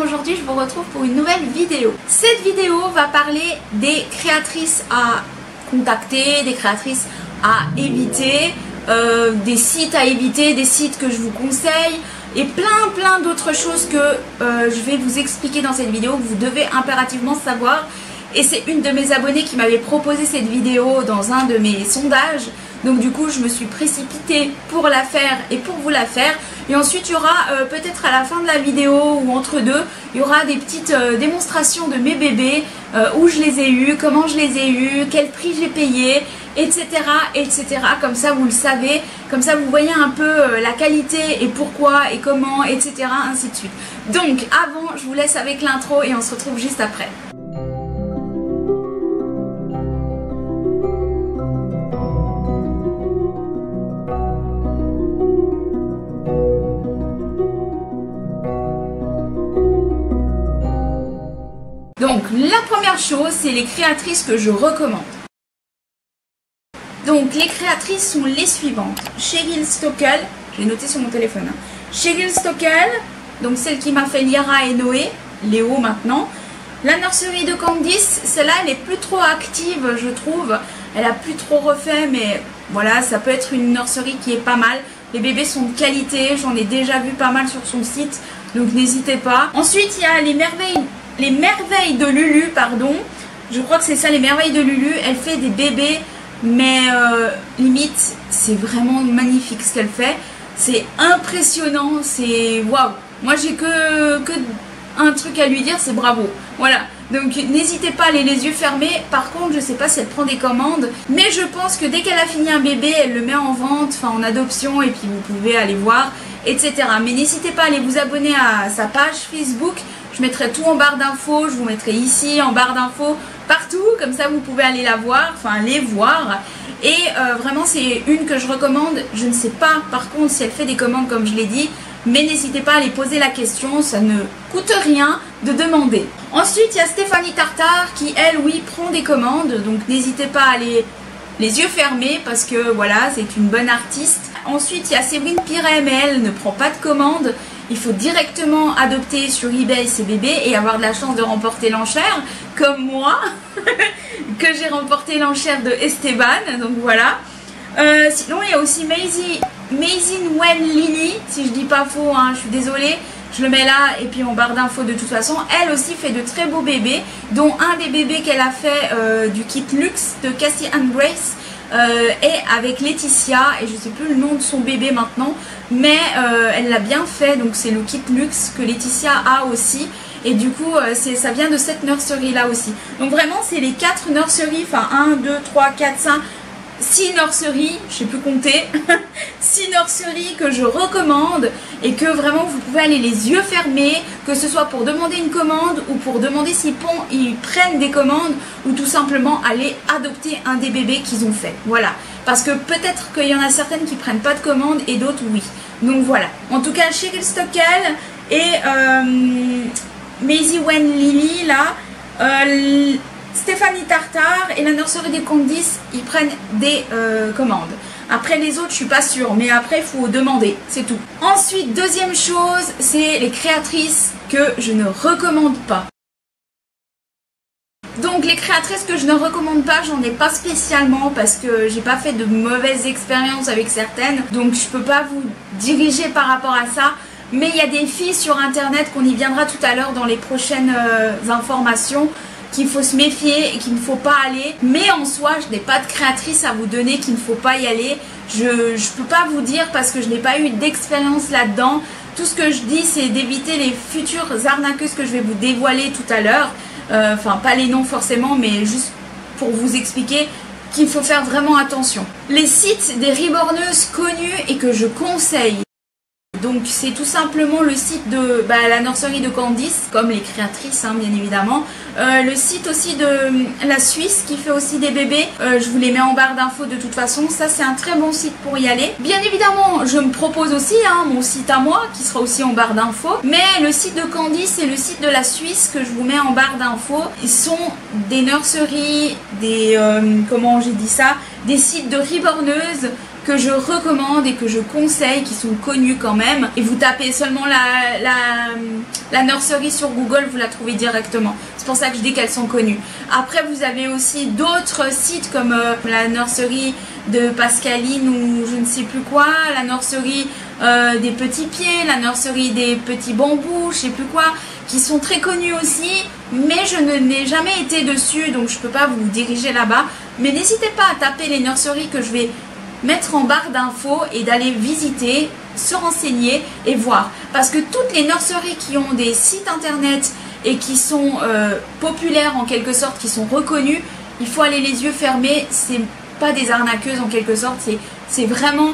aujourd'hui je vous retrouve pour une nouvelle vidéo. Cette vidéo va parler des créatrices à contacter, des créatrices à éviter, des sites à éviter, des sites que je vous conseille et plein d'autres choses que je vais vous expliquer dans cette vidéo que vous devez impérativement savoir. Et c'est une de mes abonnées qui m'avait proposé cette vidéo dans un de mes sondages. Donc du coup je me suis précipitée pour la faire et pour vous la faire. Et ensuite il y aura peut-être à la fin de la vidéo ou entre deux, il y aura des petites démonstrations de mes bébés, où je les ai eus, comment je les ai eus, quel prix j'ai payé, etc. etc. Comme ça vous le savez, comme ça vous voyez un peu la qualité et pourquoi et comment, etc. ainsi de suite. Donc avant je vous laisse avec l'intro et on se retrouve juste après. Donc la première chose, c'est les créatrices que je recommande. Donc les créatrices sont les suivantes. Cheryl Stockel, je l'ai noté sur mon téléphone. Cheryl Stockel, donc celle qui m'a fait Liara et Noé, Léo maintenant. La nurserie de Candice, celle-là elle est plus trop active je trouve. Elle a plus trop refait mais voilà, ça peut être une nurserie qui est pas mal. Les bébés sont de qualité, j'en ai déjà vu pas mal sur son site, donc n'hésitez pas. Ensuite il y a les merveilles de Lulu, pardon. Je crois que c'est ça, les merveilles de Lulu. Elle fait des bébés, mais limite, c'est vraiment magnifique ce qu'elle fait. C'est impressionnant, c'est waouh. Moi, j'ai que un truc à lui dire, c'est bravo. Voilà. Donc, n'hésitez pas à aller les yeux fermés. Par contre, je sais pas si elle prend des commandes, mais je pense que dès qu'elle a fini un bébé, elle le met en vente, enfin en adoption, et puis vous pouvez aller voir, etc. Mais n'hésitez pas à aller vous abonner à sa page Facebook. Je mettrai tout en barre d'infos, je vous mettrai ici en barre d'infos, partout, comme ça vous pouvez aller la voir, enfin les voir. Et vraiment c'est une que je recommande. Je ne sais pas par contre si elle fait des commandes comme je l'ai dit, mais n'hésitez pas à aller poser la question, ça ne coûte rien de demander. Ensuite il y a Stéphanie Tartare qui elle oui prend des commandes, donc n'hésitez pas à aller les yeux fermés parce que voilà c'est une bonne artiste. Ensuite il y a Séverine Piret mais elle ne prend pas de commandes. Il faut directement adopter sur eBay ses bébés et avoir de la chance de remporter l'enchère, comme moi, que j'ai remporté l'enchère de Esteban, donc voilà. Sinon, il y a aussi Maisie Wen Lily, si je dis pas faux, hein, je suis désolée, je le mets là et puis en barre d'infos de toute façon. Elle aussi fait de très beaux bébés, dont un des bébés qu'elle a fait du kit luxe de Cassie and Grace. Et avec Laetitia, et je sais plus le nom de son bébé maintenant, mais elle l'a bien fait, donc c'est le kit luxe que Laetitia a aussi, et du coup ça vient de cette nurserie là aussi. Donc vraiment c'est les 4 nurseries, enfin 1, 2, 3, 4, 5, 6 nurseries, je sais plus compter, 6 nurseries que je recommande et que vraiment vous pouvez aller les yeux fermés, que ce soit pour demander une commande ou pour demander s'ils prennent des commandes ou tout simplement aller adopter un des bébés qu'ils ont fait. Voilà, parce que peut-être qu'il y en a certaines qui prennent pas de commandes et d'autres oui. Donc voilà, en tout cas Cheryl Stockel et Maisie Wen Lily là, Stéphanie Tartare et la nurserie des Candice, ils prennent des commandes. Après les autres, je suis pas sûre, mais après il faut demander, c'est tout. Ensuite, deuxième chose, c'est les créatrices que je ne recommande pas. Donc les créatrices que je ne recommande pas, j'en ai pas spécialement parce que j'ai pas fait de mauvaises expériences avec certaines, donc je peux pas vous diriger par rapport à ça. Mais il y a des filles sur internet, qu'on y viendra tout à l'heure dans les prochaines informations, qu'il faut se méfier et qu'il ne faut pas aller. Mais en soi, je n'ai pas de créatrice à vous donner qu'il ne faut pas y aller. Je ne peux pas vous dire parce que je n'ai pas eu d'expérience là-dedans. Tout ce que je dis, c'est d'éviter les futures arnaqueuses que je vais vous dévoiler tout à l'heure. Enfin, pas les noms forcément, mais juste pour vous expliquer qu'il faut faire vraiment attention. Les sites des reborneuses connues et que je conseille. Donc c'est tout simplement le site de la nurserie de Candice, comme les créatrices hein, bien évidemment. Le site aussi de la Suisse qui fait aussi des bébés, je vous les mets en barre d'infos de toute façon, ça c'est un très bon site pour y aller. Bien évidemment je me propose aussi hein, mon site à moi qui sera aussi en barre d'infos, mais le site de Candice et le site de la Suisse que je vous mets en barre d'infos, ils sont des nurseries, des comment j'ai dit ça, des sites de reborneuses que je recommande et que je conseille, qui sont connus quand même. Et vous tapez seulement la nursery sur Google, vous la trouvez directement. C'est pour ça que je dis qu'elles sont connues. Après, vous avez aussi d'autres sites comme la nursery de Pascaline ou je ne sais plus quoi, la nursery des petits pieds, la nursery des petits bambous, je sais plus quoi, qui sont très connus aussi, mais je n'ai jamais été dessus, donc je ne peux pas vous diriger là-bas. Mais n'hésitez pas à taper les nurseries que je vais mettre en barre d'infos et d'aller visiter, se renseigner et voir. Parce que toutes les nurseries qui ont des sites internet et qui sont populaires en quelque sorte, qui sont reconnues, il faut aller les yeux fermés, c'est pas des arnaqueuses en quelque sorte, c'est vraiment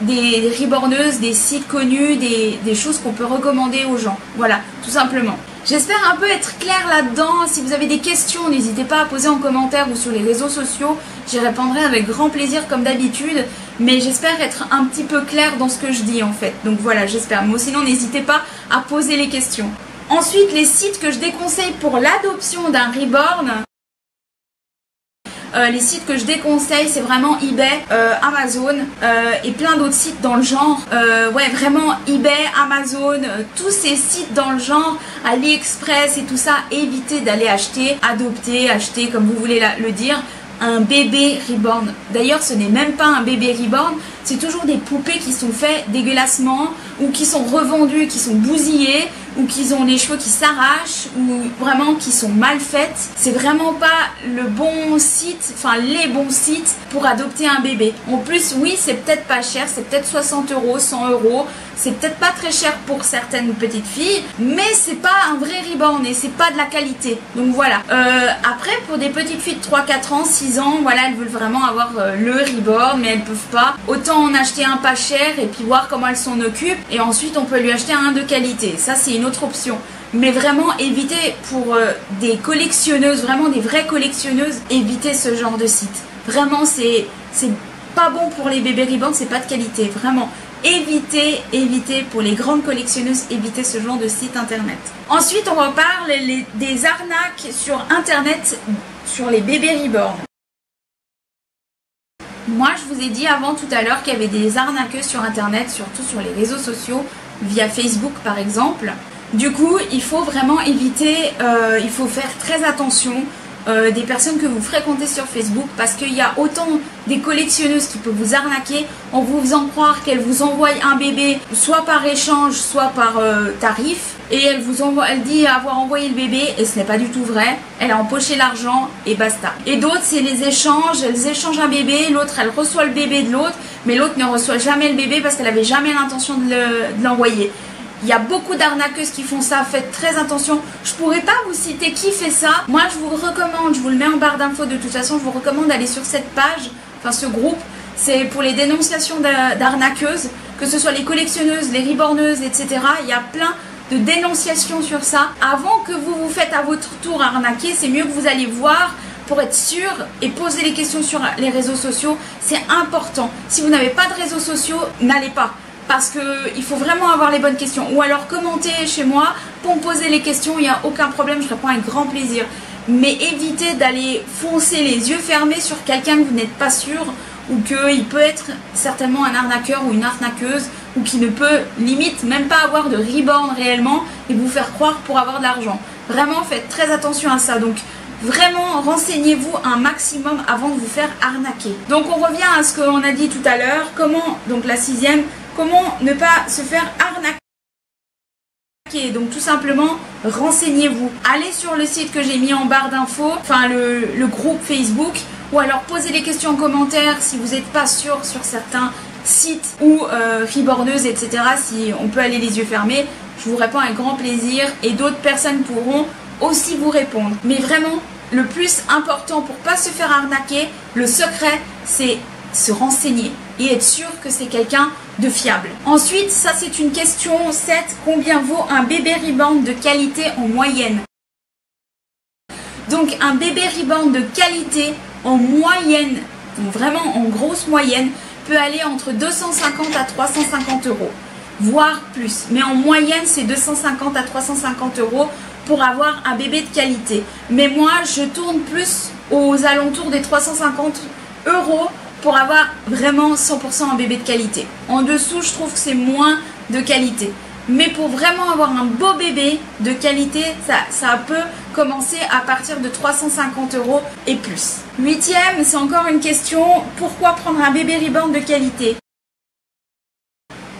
des reborneuses, des sites connus, des choses qu'on peut recommander aux gens. Voilà, tout simplement. J'espère un peu être claire là-dedans. Si vous avez des questions, n'hésitez pas à poser en commentaire ou sur les réseaux sociaux. J'y répondrai avec grand plaisir comme d'habitude. Mais j'espère être un petit peu claire dans ce que je dis en fait. Donc voilà, j'espère. Mais sinon, n'hésitez pas à poser les questions. Ensuite, les sites que je déconseille pour l'adoption d'un reborn. Les sites que je déconseille, c'est vraiment eBay, Amazon et plein d'autres sites dans le genre. Ouais, vraiment eBay, Amazon, tous ces sites dans le genre, AliExpress et tout ça, évitez d'aller acheter, adopter, acheter comme vous voulez le dire, un bébé reborn. D'ailleurs, ce n'est même pas un bébé reborn, c'est toujours des poupées qui sont faites dégueulassement ou qui sont revendues, qui sont bousillées ou qui ont les cheveux qui s'arrachent ou vraiment qui sont mal faites. C'est vraiment pas le bon site, enfin les bons sites pour adopter un bébé. En plus, oui, c'est peut-être pas cher, c'est peut-être 60 €, 100 €. C'est peut-être pas très cher pour certaines petites filles, mais c'est pas un vrai reborn et c'est pas de la qualité. Donc voilà. Après, pour des petites filles de 3, 4 ans, 6 ans, voilà, elles veulent vraiment avoir le reborn, mais elles peuvent pas. Autant en acheter un pas cher et puis voir comment elles s'en occupent. Et ensuite, on peut lui acheter un de qualité. Ça, c'est une autre option. Mais vraiment, évitez pour des collectionneuses, vraiment des vraies collectionneuses, évitez ce genre de site. Vraiment, c'est pas bon pour les bébés reborn, c'est pas de qualité. Vraiment. Évitez pour les grandes collectionneuses, évitez ce genre de site internet. Ensuite, on reparle des arnaques sur internet sur les bébés reborn. Moi, je vous ai dit avant tout à l'heure qu'il y avait des arnaqueuses sur internet, surtout sur les réseaux sociaux, via Facebook par exemple. Du coup, il faut vraiment éviter, il faut faire très attention des personnes que vous fréquentez sur Facebook parce qu'il y a autant des collectionneuses qui peuvent vous arnaquer en vous faisant croire qu'elles vous envoient un bébé soit par échange, soit par tarif et elle dit avoir envoyé le bébé et ce n'est pas du tout vrai, elle a empoché l'argent et basta. Et d'autres c'est les échanges, elles échangent un bébé, l'autre elle reçoit le bébé de l'autre mais l'autre ne reçoit jamais le bébé parce qu'elle n'avait jamais l'intention de l'envoyer. Il y a beaucoup d'arnaqueuses qui font ça, faites très attention. Je pourrais pas vous citer qui fait ça. Moi, je vous recommande, je vous le mets en barre d'infos de toute façon, je vous recommande d'aller sur cette page, enfin ce groupe. C'est pour les dénonciations d'arnaqueuses, que ce soit les collectionneuses, les reborneuses, etc. Il y a plein de dénonciations sur ça. Avant que vous vous faites à votre tour arnaquer, c'est mieux que vous allez voir pour être sûr et poser les questions sur les réseaux sociaux. C'est important. Si vous n'avez pas de réseaux sociaux, n'allez pas. Parce qu'il faut vraiment avoir les bonnes questions. Ou alors commentez chez moi pour me poser les questions, il n'y a aucun problème, je réponds avec grand plaisir. Mais évitez d'aller foncer les yeux fermés sur quelqu'un que vous n'êtes pas sûr ou qu'il peut être certainement un arnaqueur ou une arnaqueuse ou qui ne peut limite même pas avoir de reborn réellement et vous faire croire pour avoir de l'argent. Vraiment faites très attention à ça. Donc vraiment renseignez-vous un maximum avant de vous faire arnaquer. Donc on revient à ce qu'on a dit tout à l'heure. Comment, donc la 6e, comment ne pas se faire arnaquer? Donc tout simplement, renseignez-vous. Allez sur le site que j'ai mis en barre d'infos, enfin le groupe Facebook, ou alors posez les questions en commentaire si vous n'êtes pas sûr sur certains sites ou reborneuses, etc. Si on peut aller les yeux fermés, je vous réponds avec grand plaisir et d'autres personnes pourront aussi vous répondre. Mais vraiment, le plus important pour pas se faire arnaquer, le secret, c'est se renseigner et être sûr que c'est quelqu'un de fiable. Ensuite, ça c'est une question 7. Combien vaut un bébé reborn de qualité en moyenne? Donc un bébé reborn de qualité en moyenne, donc vraiment en grosse moyenne, peut aller entre 250 à 350 €, voire plus. Mais en moyenne, c'est 250 à 350 € pour avoir un bébé de qualité. Mais moi, je tourne plus aux alentours des 350 € pour avoir vraiment 100% un bébé de qualité. En dessous, je trouve que c'est moins de qualité. Mais pour vraiment avoir un beau bébé de qualité, ça peut commencer à partir de 350 € et plus. 8e, c'est encore une question, pourquoi prendre un bébé reborn de qualité?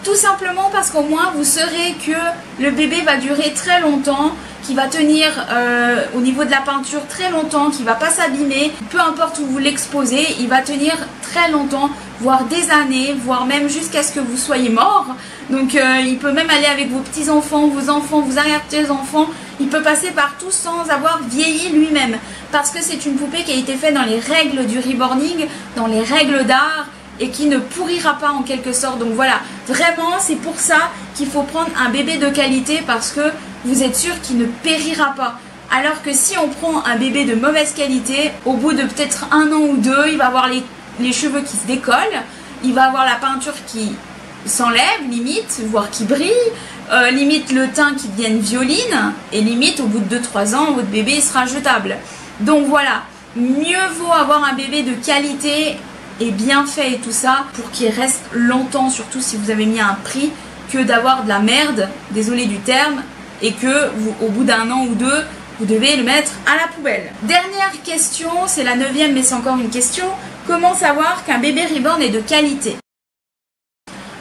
Tout simplement parce qu'au moins vous saurez que le bébé va durer très longtemps, qu'il va tenir au niveau de la peinture très longtemps, qu'il ne va pas s'abîmer, peu importe où vous l'exposez, il va tenir très longtemps, voire des années, voire même jusqu'à ce que vous soyez mort. Donc il peut même aller avec vos petits-enfants, vos arrière-petits-enfants, il peut passer partout sans avoir vieilli lui-même. Parce que c'est une poupée qui a été faite dans les règles du reborning, dans les règles d'art, et qui ne pourrira pas en quelque sorte. Donc voilà, vraiment c'est pour ça qu'il faut prendre un bébé de qualité, parce que vous êtes sûr qu'il ne périra pas. Alors que si on prend un bébé de mauvaise qualité, au bout de peut-être 1 an ou 2, il va avoir les cheveux qui se décollent, il va avoir la peinture qui s'enlève limite, voire qui brille, limite le teint qui devienne violine, et limite au bout de 2-3 ans votre bébé sera jetable. Donc voilà, mieux vaut avoir un bébé de qualité et bien fait et tout ça pour qu'il reste longtemps, surtout si vous avez mis un prix, que d'avoir de la merde, désolé du terme, et que vous, au bout d'1 an ou 2, vous devez le mettre à la poubelle. Dernière question, c'est la 9e mais c'est encore une question, comment savoir qu'un bébé reborn est de qualité?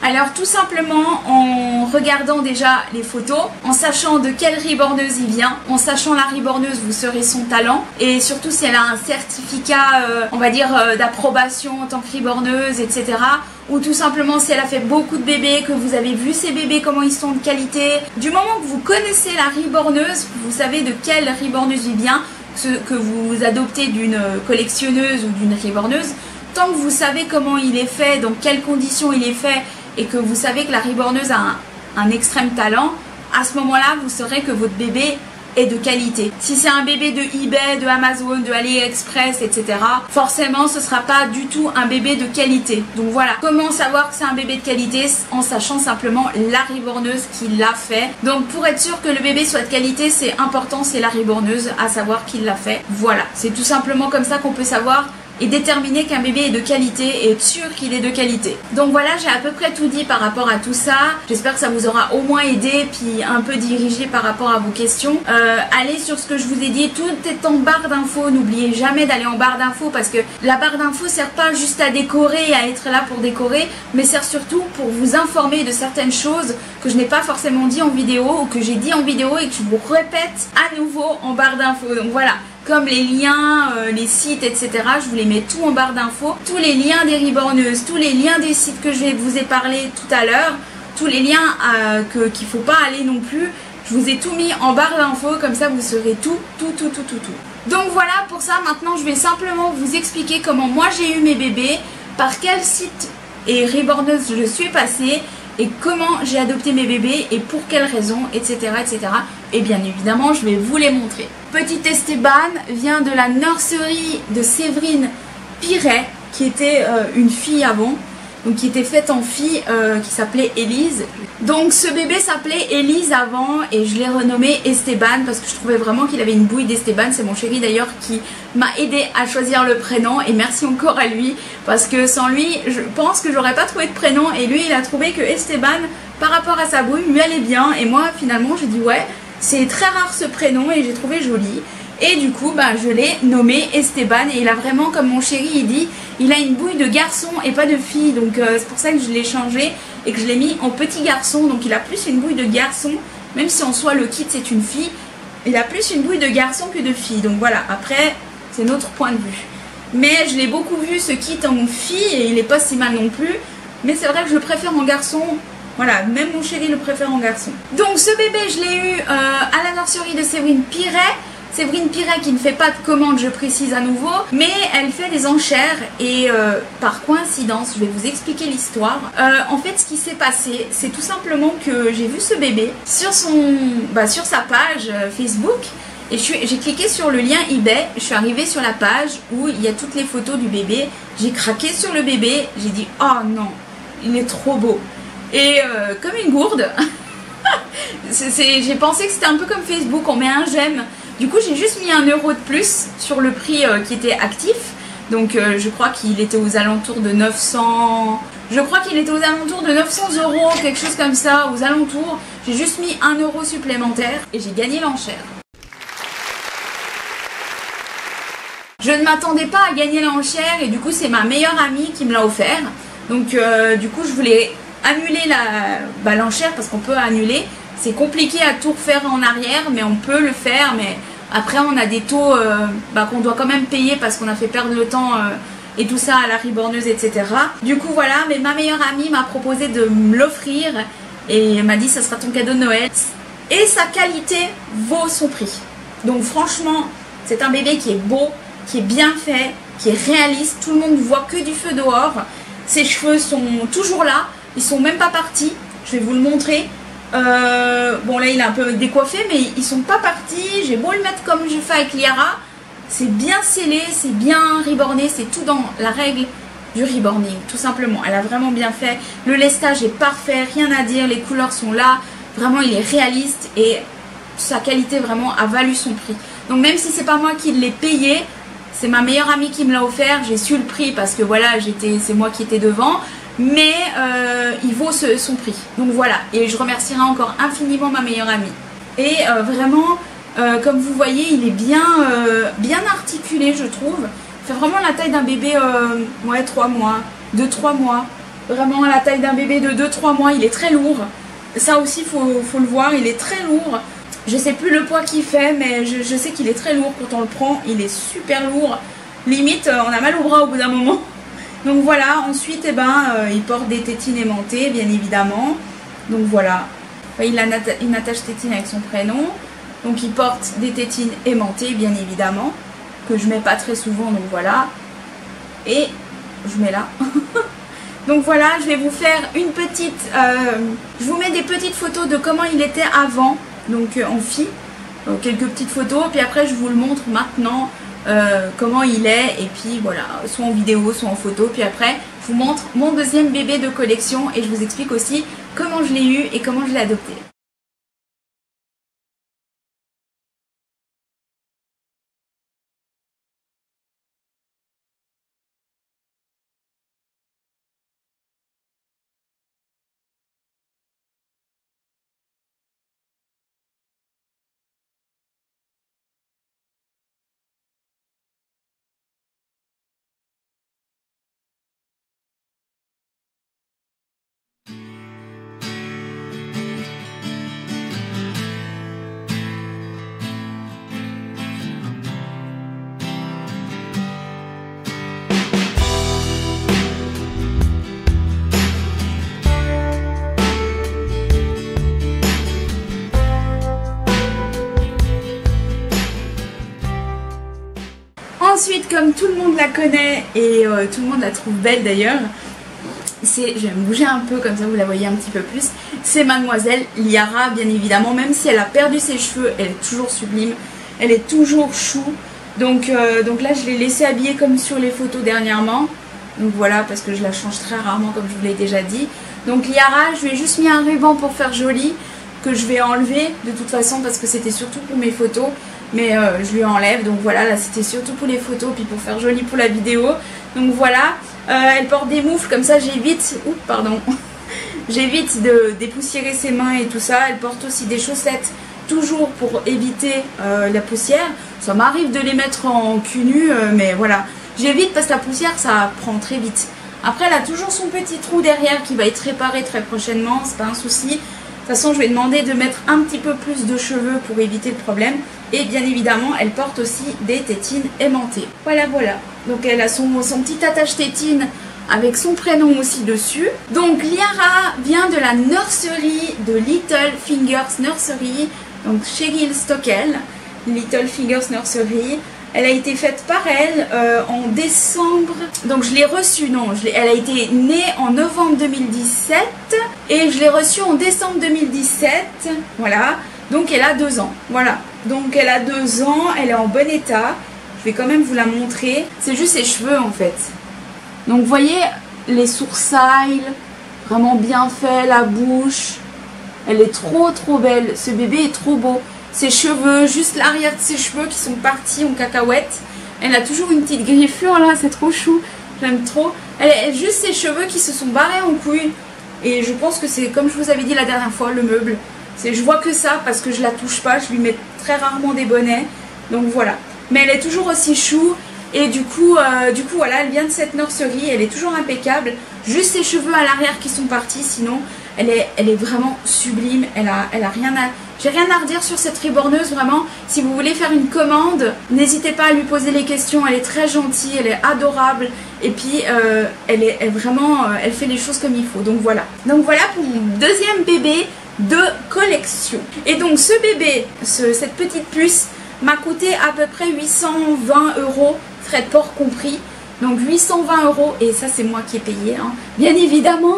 Alors tout simplement en regardant déjà les photos, en sachant de quelle reborneuse il vient, en sachant la reborneuse vous saurez son talent, et surtout si elle a un certificat on va dire d'approbation en tant que reborneuse, etc. Ou tout simplement si elle a fait beaucoup de bébés, que vous avez vu ces bébés comment ils sont de qualité. Du moment que vous connaissez la reborneuse, vous savez de quelle reborneuse il vient, que vous adoptez d'une collectionneuse ou d'une reborneuse, tant que vous savez comment il est fait, dans quelles conditions il est fait, et que vous savez que la reborneuse a un extrême talent, à ce moment-là, vous saurez que votre bébé est de qualité. Si c'est un bébé de eBay, de Amazon, de AliExpress, etc., forcément, ce ne sera pas du tout un bébé de qualité. Donc voilà, comment savoir que c'est un bébé de qualité? En sachant simplement la reborneuse qui l'a fait. Donc pour être sûr que le bébé soit de qualité, c'est important, c'est la reborneuse, à savoir qui l'a fait. Voilà, c'est tout simplement comme ça qu'on peut savoir et déterminer qu'un bébé est de qualité et être sûr qu'il est de qualité. Donc voilà, j'ai à peu près tout dit par rapport à tout ça. J'espère que ça vous aura au moins aidé, puis un peu dirigé par rapport à vos questions. Allez sur ce que je vous ai dit, tout est en barre d'infos. N'oubliez jamais d'aller en barre d'infos, parce que la barre d'infos sert pas juste à décorer et à être là pour décorer, mais sert surtout pour vous informer de certaines choses que je n'ai pas forcément dit en vidéo, ou que j'ai dit en vidéo et que je vous répète à nouveau en barre d'infos. Donc voilà, comme les liens, les sites, etc. Je vous les mets tout en barre d'infos. Tous les liens des reborneuses, tous les liens des sites que je vous ai parlé tout à l'heure, tous les liens qu'il ne faut pas aller non plus, je vous ai tout mis en barre d'infos, comme ça vous saurez tout. Donc voilà, pour ça maintenant je vais simplement vous expliquer comment moi j'ai eu mes bébés, par quel site et reborneuse je suis passée, et comment j'ai adopté mes bébés et pour quelles raisons, etc. Et bien évidemment, je vais vous les montrer. Petite Esteban vient de la nurserie de Séverine Piret, qui était une fille avant, donc qui était faite en fille, qui s'appelait Élise. Donc ce bébé s'appelait Élise avant et je l'ai renommé Esteban parce que je trouvais vraiment qu'il avait une bouille d'Esteban. C'est mon chéri d'ailleurs qui m'a aidé à choisir le prénom, et merci encore à lui, parce que sans lui je pense que j'aurais pas trouvé de prénom, et lui il a trouvé que Esteban par rapport à sa bouille lui allait bien, et moi finalement j'ai dit ouais, c'est très rare ce prénom et j'ai trouvé joli. Et du coup, bah, je l'ai nommé Esteban, et il a vraiment, comme mon chéri il dit, il a une bouille de garçon et pas de fille. Donc c'est pour ça que je l'ai changé et que je l'ai mis en petit garçon. Donc il a plus une bouille de garçon, même si en soi le kit c'est une fille, il a plus une bouille de garçon que de fille. Donc voilà, après c'est notre point de vue. Mais je l'ai beaucoup vu ce kit en fille et il est pas si mal non plus. Mais c'est vrai que je le préfère en garçon. Voilà, même mon chéri le préfère en garçon. Donc ce bébé je l'ai eu à la nurserie de Séverine Piret. Séverine Piret qui ne fait pas de commande, je précise à nouveau, mais elle fait des enchères et par coïncidence, je vais vous expliquer l'histoire. En fait, ce qui s'est passé, c'est tout simplement que j'ai vu ce bébé sur sa page Facebook, et j'ai cliqué sur le lien eBay. Je suis arrivée sur la page où il y a toutes les photos du bébé. J'ai craqué sur le bébé, j'ai dit oh non, il est trop beau. Et comme une gourde, j'ai pensé que c'était un peu comme Facebook, on met un j'aime. Du coup j'ai juste mis 1 € de plus sur le prix qui était actif, Donc je crois qu'il était aux alentours de 900... Je crois qu'il était aux alentours de 900 €, quelque chose comme ça, aux alentours. J'ai juste mis 1 € supplémentaire et j'ai gagné l'enchère. Je ne m'attendais pas à gagner l'enchère et du coup c'est ma meilleure amie qui me l'a offert. Donc du coup je voulais annuler l'enchère parce qu'on peut annuler. C'est compliqué à tout refaire en arrière mais on peut le faire. Mais après on a des taux qu'on doit quand même payer parce qu'on a fait perdre le temps et tout ça à la riborneuse, etc. Du coup voilà, mais ma meilleure amie m'a proposé de me l'offrir et elle m'a dit ça sera ton cadeau de Noël. Et sa qualité vaut son prix. Donc franchement c'est un bébé qui est beau, qui est bien fait, qui est réaliste. Tout le monde voit que du feu dehors. Ses cheveux sont toujours là, ils sont même pas partis. Je vais vous le montrer. Bon là il est un peu décoiffé mais ils sont pas partis. J'ai beau le mettre comme je fais avec Liara, c'est bien scellé, c'est bien riborné, c'est tout dans la règle du riborning tout simplement. Elle a vraiment bien fait, le lestage est parfait, rien à dire, les couleurs sont là, vraiment il est réaliste et sa qualité vraiment a valu son prix. Donc même si c'est pas moi qui l'ai payé, c'est ma meilleure amie qui me l'a offert, j'ai su le prix parce que voilà, c'est moi qui étais devant, mais il vaut son prix. Donc voilà, et je remercierai encore infiniment ma meilleure amie. Et vraiment, comme vous voyez, il est bien articulé, je trouve. Il fait vraiment la taille d'un bébé, 3 mois, 2-3 mois. Vraiment la taille d'un bébé de 2-3 mois, il est très lourd. Ça aussi, faut le voir, il est très lourd. Je sais plus le poids qu'il fait, mais je sais qu'il est très lourd quand on le prend. Il est super lourd. Limite, on a mal au bras au bout d'un moment. Donc voilà, ensuite, il porte des tétines aimantées, bien évidemment. Donc voilà, il a une attache tétine avec son prénom. Donc il porte des tétines aimantées, bien évidemment, que je mets pas très souvent, donc voilà. Et je mets là. Donc voilà, je vais vous faire une petite... je vous mets des petites photos de comment il était avant. Donc en fille, quelques petites photos, puis après je vous le montre maintenant comment il est, et puis voilà, soit en vidéo, soit en photo, puis après je vous montre mon deuxième bébé de collection et je vous explique aussi comment je l'ai eu et comment je l'ai adopté. Ensuite, comme tout le monde la connaît et tout le monde la trouve belle d'ailleurs, je vais me bouger un peu comme ça vous la voyez un petit peu plus, c'est mademoiselle Liara, bien évidemment. Même si elle a perdu ses cheveux, elle est toujours sublime, elle est toujours chou. Donc là je l'ai laissée habiller comme sur les photos dernièrement. Donc voilà, parce que je la change très rarement comme je vous l'ai déjà dit. Donc Liara, je lui ai juste mis un ruban pour faire joli, que je vais enlever de toute façon parce que c'était surtout pour mes photos. Mais je lui enlève, donc voilà, là c'était surtout pour les photos, puis pour faire joli pour la vidéo. Donc voilà, elle porte des moufles, comme ça j'évite, j'évite de dépoussiérer ses mains et tout ça. Elle porte aussi des chaussettes, toujours pour éviter la poussière. Ça m'arrive de les mettre en cul nu, mais voilà, j'évite parce que la poussière ça prend très vite. Après elle a toujours son petit trou derrière qui va être réparé très prochainement, c'est pas un souci. De toute façon, je vais demander de mettre un petit peu plus de cheveux pour éviter le problème. Et bien évidemment, elle porte aussi des tétines aimantées. Voilà, voilà. Donc elle a son petit attache tétine avec son prénom aussi dessus. Donc Liara vient de la nursery de Little Fingers Nursery. Donc Cheryl Stockel, Little Fingers Nursery. Elle a été faite par elle en décembre. Donc je l'ai reçue, elle a été née en novembre 2017 et je l'ai reçue en décembre 2017. Voilà, donc elle a 2 ans. Voilà, donc elle a 2 ans, elle est en bon état. Je vais quand même vous la montrer. C'est juste ses cheveux en fait. Donc vous voyez les sourcils, vraiment bien fait, la bouche. Elle est trop belle, ce bébé est trop beau. Ses cheveux, juste l'arrière de ses cheveux qui sont partis en cacahuète. Elle a toujours une petite griffure là, c'est trop chou. J'aime trop. Elle a juste ses cheveux qui se sont barrés en couilles. Et je pense que c'est comme je vous avais dit la dernière fois, le meuble. Je vois que ça parce que je la touche pas, je lui mets très rarement des bonnets. Donc voilà. Mais elle est toujours aussi chou. Et du coup voilà, elle vient de cette nurserie, elle est toujours impeccable. Juste ses cheveux à l'arrière qui sont partis, sinon elle est vraiment sublime. Elle a rien à... J'ai rien à redire sur cette reborneuse, vraiment. Si vous voulez faire une commande, n'hésitez pas à lui poser les questions. Elle est très gentille, elle est adorable. Et puis, elle fait les choses comme il faut. Donc voilà. Donc voilà pour mon deuxième bébé de collection. Et donc ce bébé, cette petite puce, m'a coûté à peu près 820 €, frais de port compris. Donc 820 € et ça c'est moi qui ai payé, hein, bien évidemment.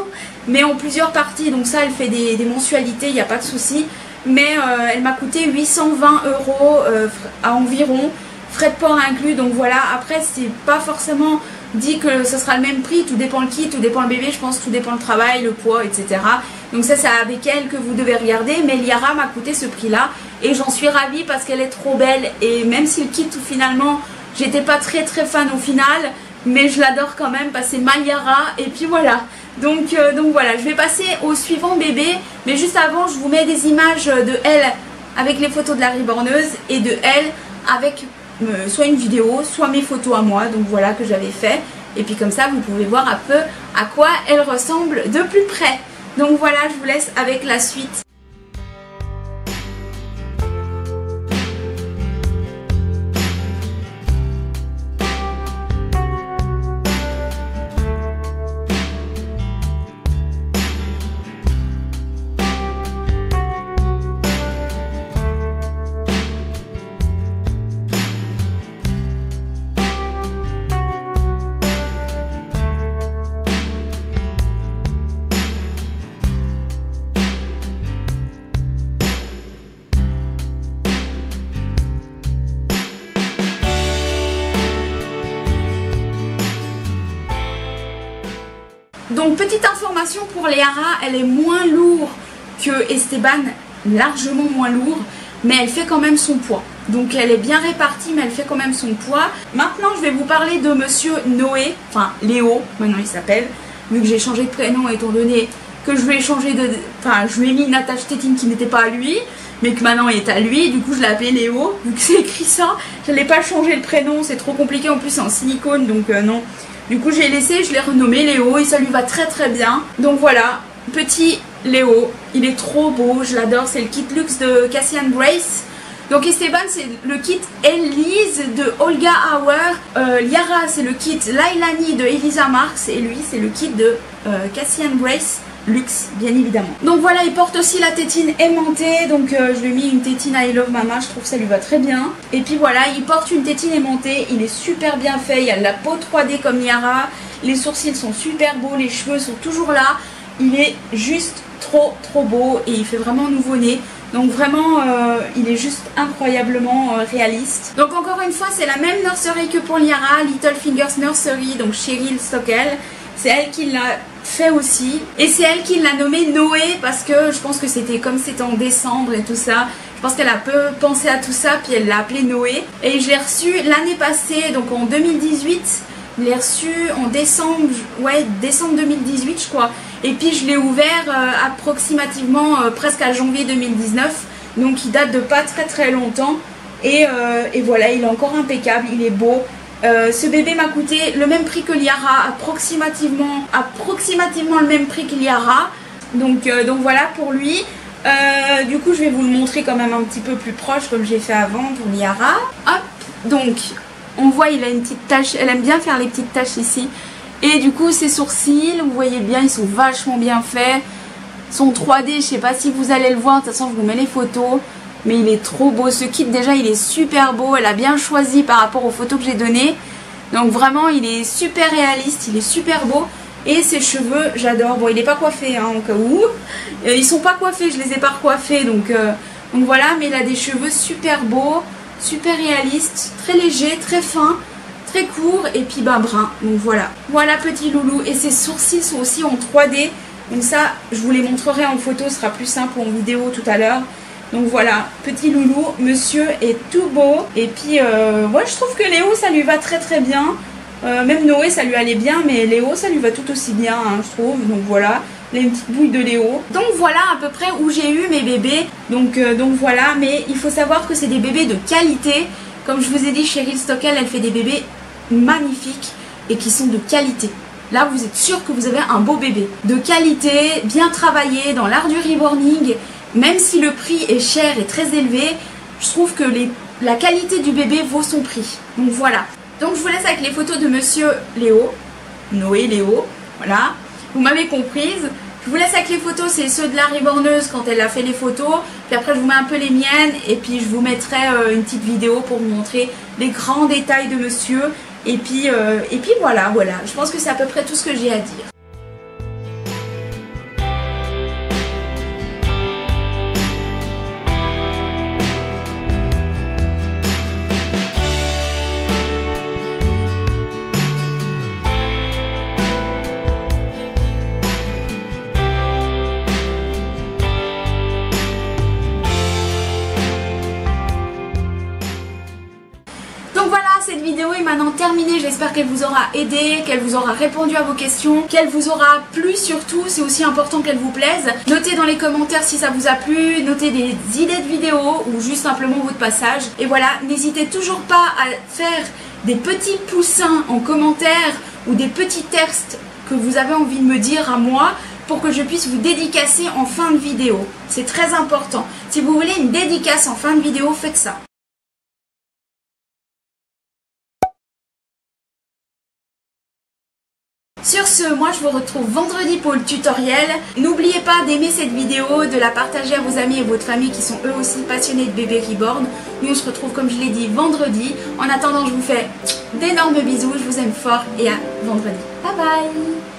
Mais en plusieurs parties, donc ça elle fait des mensualités, il n'y a pas de souci. Mais elle m'a coûté 820 € à environ, frais de port inclus. Donc voilà, après c'est pas forcément dit que ce sera le même prix, tout dépend le kit, tout dépend le bébé, je pense, tout dépend le travail, le poids, etc. Donc ça c'est avec elle que vous devez regarder. Mais Liara m'a coûté ce prix là et j'en suis ravie parce qu'elle est trop belle. Et même si le kit finalement j'étais pas très fan au final, mais je l'adore quand même parce que c'est ma Liara. Et puis voilà. Donc voilà, je vais passer au suivant bébé. Mais juste avant, je vous mets des images de elle avec les photos de la reborneuse et de elle avec soit une vidéo, soit mes photos à moi. Donc voilà, que j'avais fait. Et puis comme ça, vous pouvez voir un peu à quoi elle ressemble de plus près. Donc voilà, je vous laisse avec la suite. Donc petite information pour Liara, elle est moins lourde que Esteban, largement moins lourde, mais elle fait quand même son poids. Donc elle est bien répartie, mais elle fait quand même son poids. Maintenant je vais vous parler de monsieur Noé, enfin Léo, maintenant il s'appelle, vu que j'ai changé de prénom étant donné que je lui ai changé de... Enfin je lui ai mis une attache tétine qui n'était pas à lui, mais que maintenant il est à lui, du coup je l'ai appelé Léo, vu que c'est écrit ça. Je n'allais pas changer le prénom, c'est trop compliqué, en plus c'est en silicone, donc non. Du coup j'ai laissé, je l'ai renommé Léo et ça lui va très bien. Donc voilà, petit Léo, il est trop beau, je l'adore, c'est le kit luxe de Cassian Grace. Donc Esteban c'est le kit Elise de Olga Hauer, Liara c'est le kit Lailani de Elisa Marx et lui c'est le kit de Cassian Grace luxe bien évidemment. Donc voilà, il porte aussi la tétine aimantée, donc je lui ai mis une tétine I Love Mama, je trouve que ça lui va très bien. Et puis voilà, il porte une tétine aimantée, il est super bien fait, il y a de la peau 3D comme Liara, les sourcils sont super beaux, les cheveux sont toujours là, il est juste trop beau et il fait vraiment nouveau-né. Donc vraiment, il est juste incroyablement réaliste. Donc encore une fois, c'est la même nursery que pour Liara, Little Fingers Nursery, donc Cheryl Stockel. C'est elle qui l'a fait aussi. Et c'est elle qui l'a nommé Noé parce que je pense que c'était comme c'était en décembre et tout ça. Je pense qu'elle a peu pensé à tout ça puis elle l'a appelé Noé. Et je l'ai reçu l'année passée, donc en 2018. Je l'ai reçu en décembre, ouais, décembre 2018 je crois. Et puis je l'ai ouvert approximativement presque à janvier 2019. Donc il date de pas très longtemps. Et voilà, il est encore impeccable, il est beau. Ce bébé m'a coûté le même prix que Liara, approximativement le même prix que Liara. Donc voilà pour lui. Du coup je vais vous le montrer quand même un petit peu plus proche comme j'ai fait avant pour Liara. Hop, donc on voit il a une petite tache, elle aime bien faire les petites taches ici. Et du coup ses sourcils, vous voyez bien, ils sont vachement bien faits. Ils sont 3D, je sais pas si vous allez le voir, de toute façon je vous mets les photos. Mais il est trop beau, ce kit déjà il est super beau, elle a bien choisi par rapport aux photos que j'ai données. Donc vraiment il est super réaliste, il est super beau. Et ses cheveux, j'adore. Bon il n'est pas coiffé hein, au cas où. Ils sont pas coiffés, je les ai pas recoiffés. Donc voilà, mais il a des cheveux super beaux, super réalistes, très légers, très fins, très courts et puis brun. Donc voilà. Voilà petit loulou. Et ses sourcils sont aussi en 3D. Donc ça je vous les montrerai en photo, ce sera plus simple en vidéo tout à l'heure. Donc voilà, petit loulou, monsieur est tout beau. Et puis, moi je trouve que Léo, ça lui va très très bien. Même Noé, ça lui allait bien, mais Léo, ça lui va tout aussi bien, hein, je trouve. Donc voilà, il a une petite bouille de Léo. Donc voilà à peu près où j'ai eu mes bébés. Donc voilà, mais il faut savoir que c'est des bébés de qualité. Comme je vous ai dit, Cheryl Stockel, elle fait des bébés magnifiques et qui sont de qualité. Là, vous êtes sûr que vous avez un beau bébé. De qualité, bien travaillé, dans l'art du reborning. Même si le prix est cher et très élevé, je trouve que la qualité du bébé vaut son prix. Donc voilà. Donc je vous laisse avec les photos de monsieur Léo. Noé Léo. Voilà. Vous m'avez comprise. Je vous laisse avec les photos, c'est ceux de la reborneuse quand elle a fait les photos. Puis après je vous mets un peu les miennes. Et puis je vous mettrai une petite vidéo pour vous montrer les grands détails de monsieur. Et puis voilà. Je pense que c'est à peu près tout ce que j'ai à dire. Cette vidéo est maintenant terminée, j'espère qu'elle vous aura aidé, qu'elle vous aura répondu à vos questions, qu'elle vous aura plu surtout, c'est aussi important qu'elle vous plaise. Notez dans les commentaires si ça vous a plu, notez des idées de vidéos ou juste simplement votre passage. Et voilà, n'hésitez toujours pas à faire des petits poussins en commentaire ou des petits textes que vous avez envie de me dire à moi pour que je puisse vous dédicacer en fin de vidéo. C'est très important. Si vous voulez une dédicace en fin de vidéo, faites ça. Sur ce, moi je vous retrouve vendredi pour le tutoriel. N'oubliez pas d'aimer cette vidéo, de la partager à vos amis et votre famille qui sont eux aussi passionnés de bébés reborn. Nous on se retrouve comme je l'ai dit vendredi. En attendant, je vous fais d'énormes bisous, je vous aime fort et à vendredi. Bye bye.